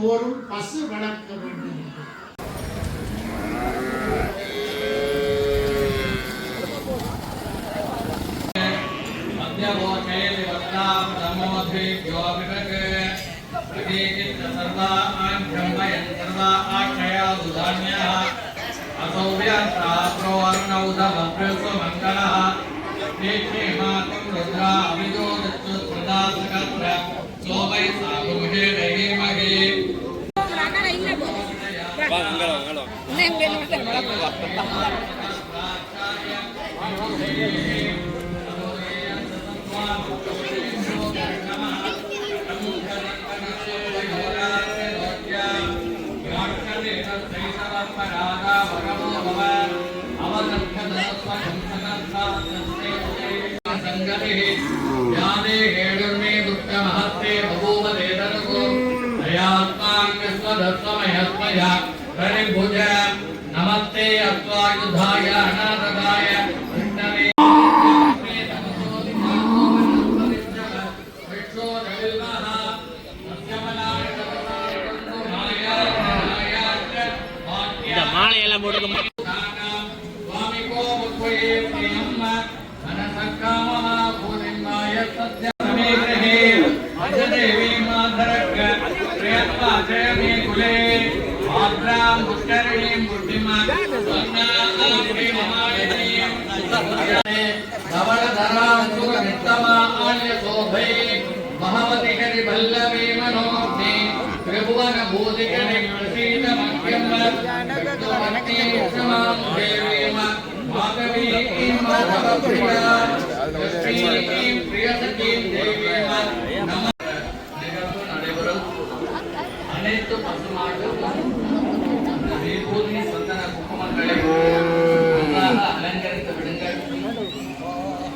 தோறும் பசு வளர்க்க வேண்டும். नमस्ते अत्वायुधाय अनाथदाय மாலையெல்லாம் போட்டு அனைத்து பசுமாடும் சந்தன குங்குமங்களை அலங்கரித்து விடுங்கள்.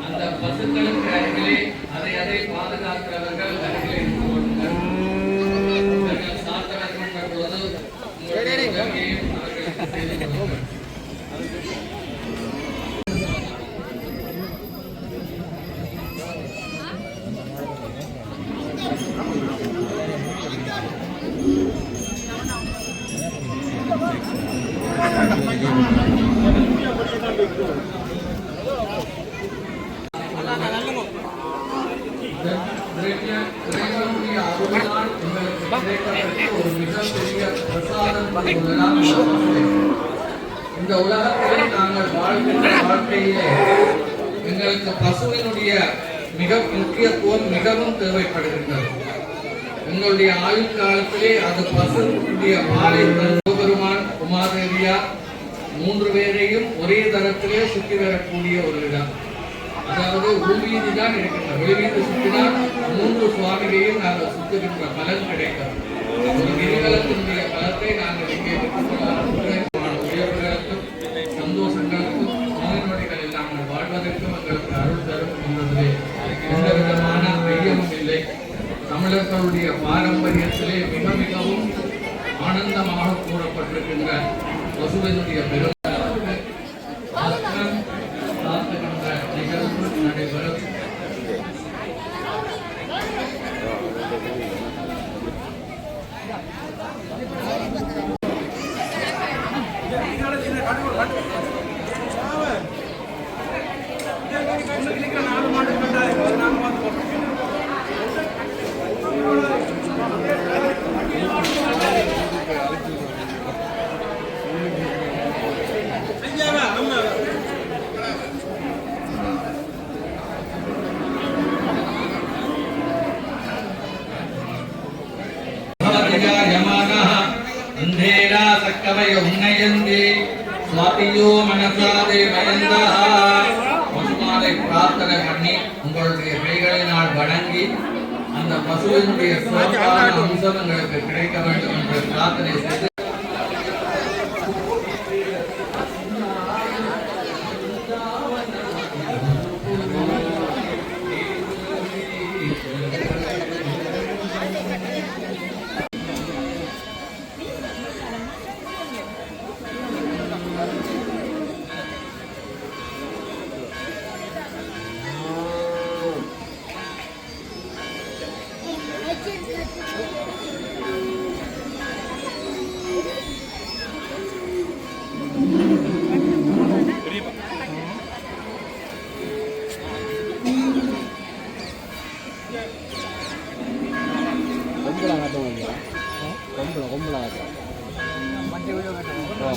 அந்த பசுக்களுக்கு அருகிலே அதை பாதுகாக்கிறவர்கள் அருகிலே இருந்து கொள்ளுங்கள். சாத்த வருகின்ற போது உங்களுடைய உதவியையும் அவர்களுக்கு செய்து கொள்ளுங்கள். இந்த உலகத்திலே நாங்கள் வாழ்கின்ற வாழ்க்கையிலே எங்களுக்கு பசுவினுடைய மிக முக்கியத்துவம் மிகவும் தேவைப்படுகின்றது. எங்களுடைய ஆயுள் காலத்திலே அது பசுடைய பாலை பெருமான் உமாதேவியா 3 பேரையும் ஒரே தரத்திலே சுற்றி வரக்கூடிய ஒரு இடம். அதாவது உள்வீதி தான் இருக்கின்ற வெளிவீதி சுற்றினால் 3 சுவாமிகளையும் நாங்கள் சுற்றுகின்ற பலன் கிடைக்கும். ஒரு கிரிவலத்தினுடைய பலத்தை நாங்கள் இங்கே உயர்வுகளுக்கும் சந்தோஷங்களுக்கும் நோய்நொடிகளில் நாங்கள் வாழ்வதற்கும் எங்களுக்கு அருள் தரும் என்பதிலே எந்த விதமான ஐயமும் இல்லை. தமிழர்களுடைய பாரம்பரியத்திலே மிகவும் ஆனந்தமாக கூறப்பட்டிருக்கின்ற பசுவினுடைய பெரும் நிகழ்வு நடைபெறும். பிரார்த்தனை பண்ணி உங்களுடைய கைகளினால் வணங்கி அந்த பசுவினுடைய சிறப்பான அம்சம் உங்களுக்கு கிடைக்க வேண்டும் என்று பிரார்த்தனை செய்து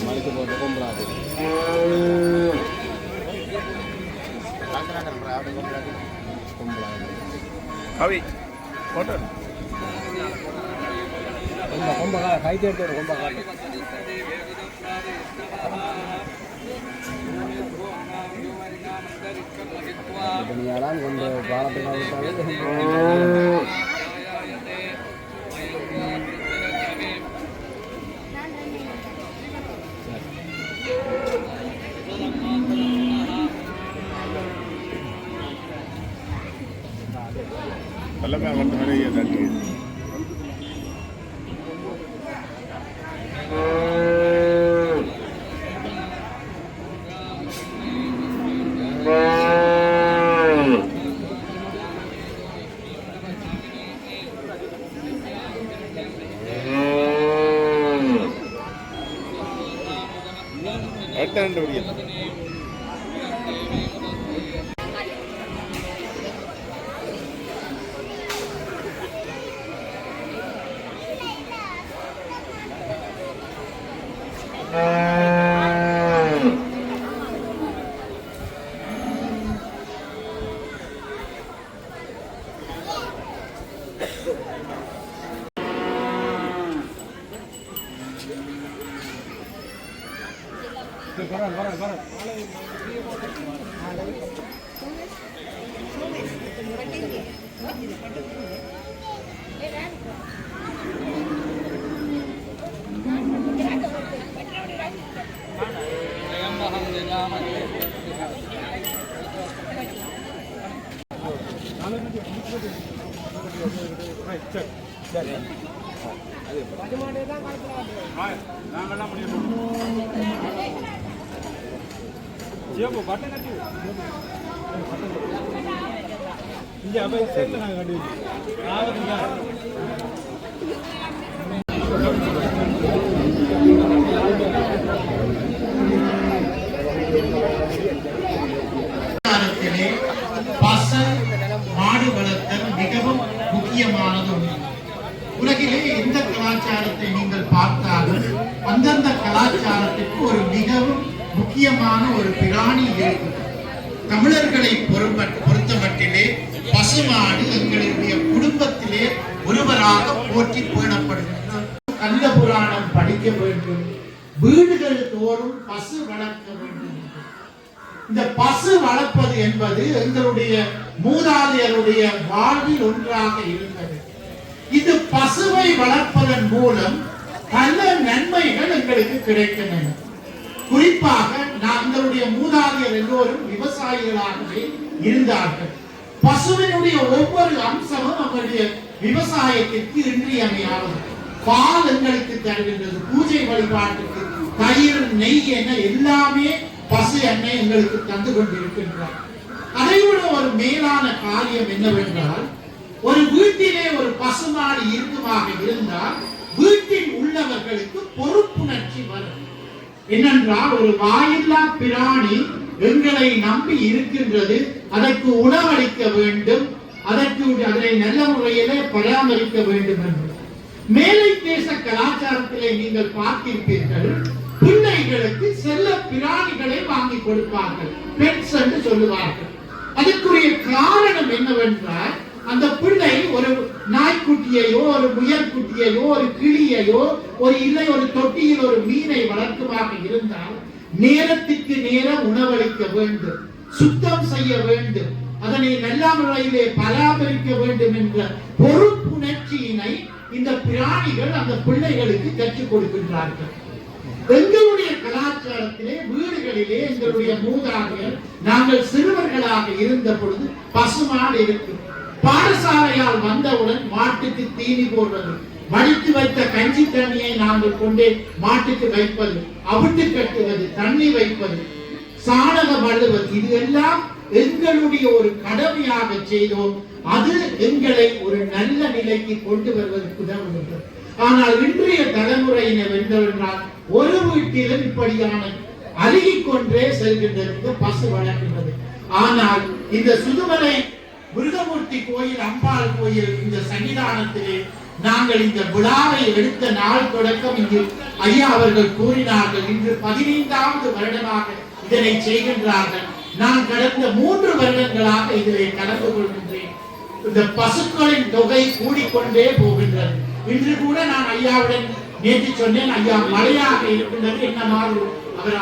மடிச்சு போட்டு கும்பலாது கவி போட்டோ ரொம்ப கை தேர்த்து ரொம்ப காட்டு யாராவது கொண்டு பாலத்துக்கு எல்லாமே வந்து நிறைய தண்ணி எட்டாண்டு நாங்கள்லாம் முடியும் ஜியோபு பட்டன் கட்டி இங்கே அப்போ சேர்த்து நாங்கள் கட்டி மாடு வளர்த்தல் மிகவும் முக்கியமானது ஒன்று. உலகிலே எந்த கலாச்சாரத்தை நீங்கள் பார்த்தாலும் அந்தந்த கலாச்சாரத்திற்கு ஒரு மிகவும் முக்கியமான ஒரு பிராணி இருக்கு. தமிழர்களை பொறுத்த மட்டிலே பசுமாடு எங்களுடைய குடும்பத்திலே ஒருவராக போற்றி பேணப்படுகின்றது. கந்த புராணம் படிக்க வேண்டும், வீடுகள் தோறும் பசு வளர்க்க வேண்டும். இந்த பசு வளர்ப்பது என்பது எங்களுடைய மூதாதையருடைய வாழ்வில் ஒன்றாக இருந்தது. இது பசுவை வளர்ப்பதன் மூலம் பல நன்மைகள் எங்களுக்கு கிடைக்கின்றன. குறிப்பாக எங்களுடைய மூதாதையர் எல்லோரும் விவசாயிகளாகவே இருந்தார்கள். பசுவினுடைய ஒவ்வொரு அம்சமும் நம்முடைய விவசாயத்திற்கு இன்றியமையானது. பால் எங்களுக்கு தருகின்றது, பூஜை வழிபாட்டுக்கு தயிர் நெய் என எல்லாமே பசு எண்ணெய் எங்களுக்கு தந்து கொண்டிருக்கின்றார். அதைவிட ஒரு மேலான காரியம் என்னவென்றால், ஒரு வீட்டிலே ஒரு பசுமாடு இருக்குமாக இருந்தால் வீட்டில் உள்ளவர்களுக்கு பொறுப்புணர்ச்சி வரும். என்னென்றால், ஒரு வாயில்லா பிராணி எங்களை நம்பி இருக்கின்றது, அதற்கு உணவளிக்க வேண்டும், அதனை நல்ல முறையிலே பராமரிக்க வேண்டும் என்று. மேலை தேச கலாச்சாரத்திலே நீங்கள் பார்த்திருப்பீர்கள், பிள்ளைகளுக்கு செல்ல பிராணிகளை வாங்கி கொடுப்பார்கள், பெட்ஸ் என்று சொல்லுவார்கள். அதற்குரிய காரணம் என்னவென்றால், அந்த பிள்ளை ஒரு நாய்க்குட்டியையோ ஒரு முயற்குட்டியையோ ஒரு கிளியையோ ஒரு தொட்டியில் ஒரு மீனை வளர்க்குமாக இருந்தால் நேரத்துக்கு நேரம் உணவளிக்க வேண்டும், சுத்தம் செய்ய வேண்டும், அதனை நல்ல முறையிலே பராமரிக்க வேண்டும் என்ற பொறுப்புணர்ச்சியினை இந்த பிராணிகள் அந்த பிள்ளைகளுக்கு கற்றுக் கொடுக்கின்றார்கள். எங்களுடைய கலாச்சாரத்திலே வீடுகளிலே எங்களுடைய மூதாதையர் நாங்கள் சிறுவர்களாக இருந்த பொழுது பசுமாடு இருக்கும். பாடசாலையால் வந்தவுடன் மாட்டுக்கு தீனி போடுறது, வடித்து வைத்த கஞ்சி தண்ணியை நாங்கள் கொண்டே மாட்டுக்கு வைப்பது, அவிட்டு கட்டுவது, தண்ணி வைப்பது, சாணகம் அள்ளுவது, இது எல்லாம் எங்களுடைய ஒரு கடமையாக செய்தோம். அது எங்களை ஒரு நல்ல நிலைக்கு கொண்டு வருவதற்கு உதவுகின்றது. ஆனால் இன்றைய தலைமுறையினர் வென்றவென்றால் ஒரு வீட்டிலும் இப்படியான அருகிக் கொண்டே செல்கின்றது, பசு வளர்க்கின்றது. ஆனால் இந்த சுதுமலை முருகமூர்த்தி கோயில், அம்பாள் கோயில், இந்த சன்னிதானத்திலே நாங்கள் இந்த விழாவை எடுத்த நாள் தொடக்கம் இங்கு ஐயா அவர்கள் கூறினார்கள், இன்று 15வது வருடமாக இதனை செய்கின்றார்கள். நான் கடந்த 3 வருடங்களாக இதிலே கலந்து கொள்கின்றேன். இந்த பசுக்களின் தொகை கூடிக்கொண்டே போகின்றது. இன்று கூட நான் ஐயாவுடன் நேற்று சொன்னேன், ஐயா மழையாக இருக்கின்றது, என்ன மாதிரி அவர்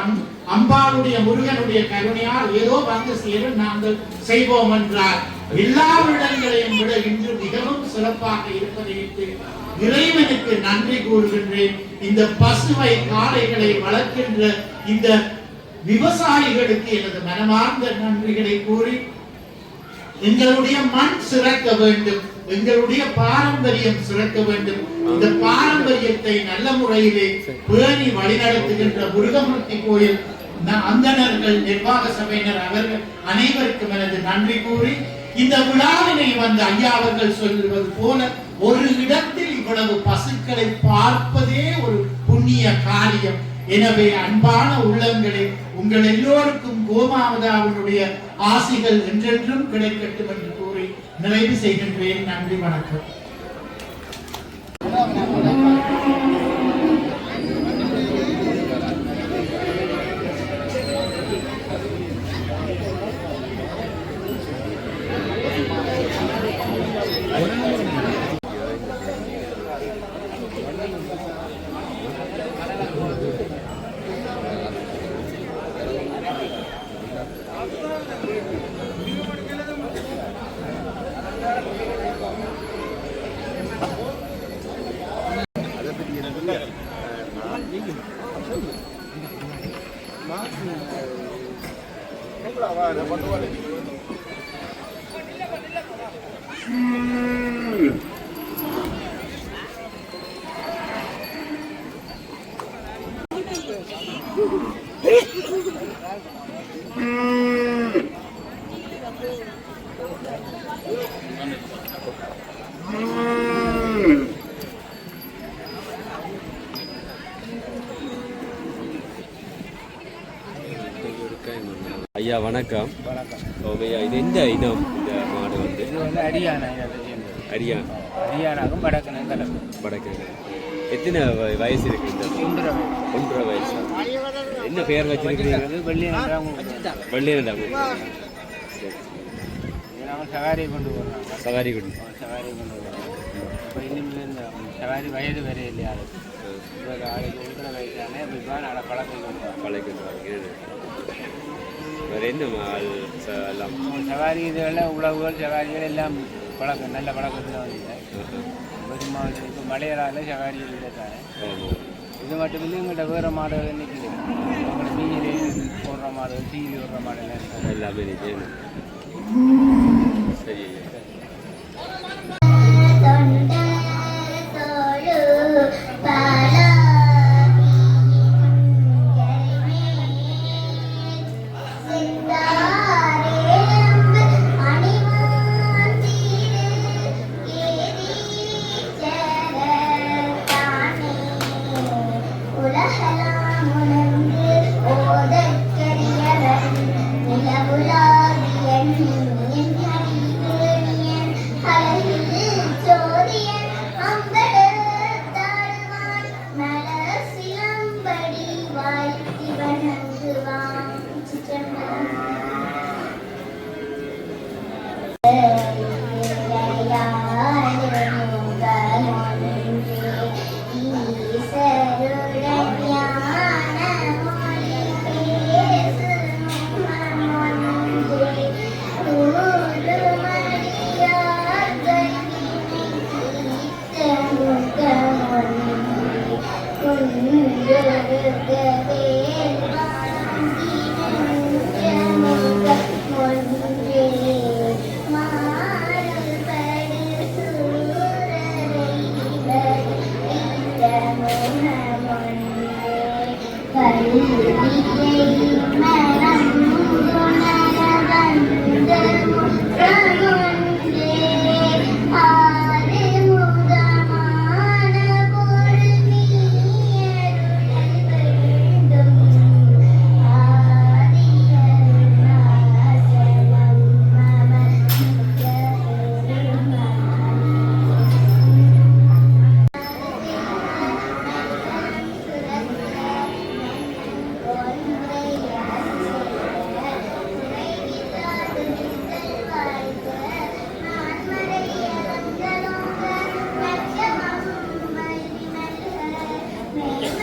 அம்பாளுடைய முருகனுடைய கருணையால் ஏதோ வந்து சேர நாங்கள் செய்வோம் என்றார். எல்லா இடங்களையும் விட இன்று மிகவும் சிறப்பாக இருப்பதை இறைவனுக்கு நன்றி கூறுகின்றேன். இந்த பசுவை காளைகளை வளர்க்கின்ற இந்த விவசாயிகளுக்கு எனது மனமார்ந்த நன்றிகளை கூறி, எங்களுடைய மண் சிறக்க வேண்டும், எங்களுடைய பாரம்பரியம் சிறக்க வேண்டும். இந்த பாரம்பரியத்தை நல்ல முறையிலே பேணி வழிநடத்துகின்ற முருகமூர்த்தி கோயில் அந்தணர்கள், நிர்வாக சபையினர் அவர்கள் அனைவருக்கும் எனது நன்றி கூறி, இந்த விழாவினை வந்த ஐயா அவர்கள் சொல்லுவது போல ஒரு இடத்தில் இவ்வளவு பசுக்களை பார்ப்பதே ஒரு புண்ணிய காரியம். எனவே அன்பான உள்ளங்களே, உங்கள் எல்லோருக்கும் கோமாவதாவுடைய ஆசிகள் என்றென்றும் கிடைக்கட்டும் என்று கூறி நிறைவு செய்கின்றேன். நன்றி, வணக்கம். ஐயா வணக்கம். ஓகேயா, இது எந்த இனம்? இந்த மாடு வந்து இது வந்து ஹரியானா ஹரியானாக்கும் வடக்கு. எத்தனை வயசு இருக்கு? இந்த 1.5 வயசு. என்ன பெயர் வச்சிருக்கிறீங்க? வெள்ளியனண்டா. சவாரி கொண்டு போகிறோம். சவாரி கொண்டு போகிறோம். இப்போ இன்னும் இந்த சவாரி வயது வரை இல்லையா, இப்போ ஆளுக்கு 1.5 வயசானே இப்போ நாளை பழக்கிடுவாங்க. வேறு என்ன எல்லாம் சவாரி இதெல்லாம் உழவுகள் சவாரிகள் எல்லாம் பழக்கம், நல்ல பழக்கத்தில் வந்து பெருமாள் இப்போ மலையரால சவாரி இல்லைத்தானே. இது மட்டும் இல்லை, எங்கள்கிட்ட வேறு மாடுகள் நிற்கிது. அவங்களோட நீர் போடுற மாடுகள், தீவி விடுற மாடுகள் எல்லாமே நிற்கும். சரி. ஓகே